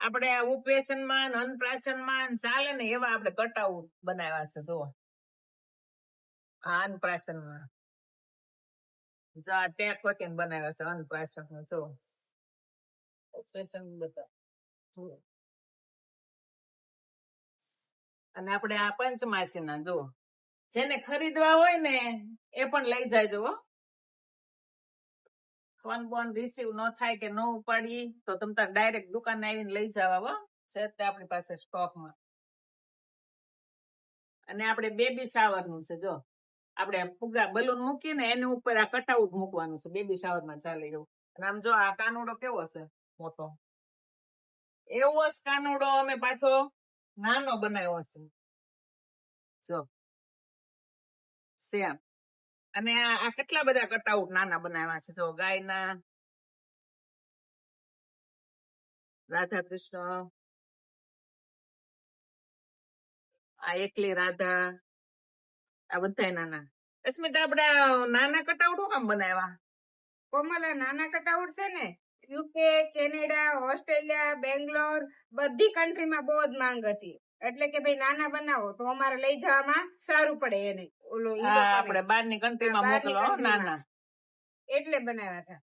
આપણે ઉપવેશન માં અન્નપ્રાશન માં ચાલે ને એવા આપણે કટાઉ બનાવ્યા છે. જો અન્નપ્રાશન માં જો આ ટેક વટીને બનાવ્યા છે. અન્નપ્રાશન માં જો ઉપવેશન બધા. અને આપણે આ પંચમાસી ના જો જેને ખરીદવા હોય ને એ પણ લઈ જાયજો. ફોન બોન રિસીવ ન થાય કે ન ઉપાડી તો તમે તાર ડાયરેક્ટ દુકાને આવીને લઈ જવા છે આપણી પાસે સ્ટોકમાં. અને આપણે બેબી શાવર નું છે. જો આપણે ફુગા બલૂન મૂકીને એની ઉપર આ કટઆઉટ મૂકવાનું છે. બેબી શાવર માં ચાલે એવું. અને આમ જો આ કાનુડો કેવો છે મોટો, એવો જ કાનુડો અમે પાછો નાનો બનાવ્યો છે. જો સેમ. અને આ કેટલા બધા કટઆઉટ નાના બનાવ્યા છે. જો ગાયના, રાધા કૃષ્ણ, આ એકલી રાધા, આ બધા નાના. અસ્મિતા આપણે નાના કટઆઉટ શું કામ બનાવ્યા? કોમલા નાના કટઆઉટ છે ને યુકે, કેનેડા, ઓસ્ટ્રેલિયા, બેંગ્લોર બધી કન્ટ્રીમાં બહુ જ માંગ હતી. એટલે કે ભાઈ નાના બનાવો તો અમારે લઈ જવામાં સારું પડે. એને ઓલો આપણે બહારની કન્ટ્રીમાં મોકલો નાના, એટલે બનાવ્યા હતા.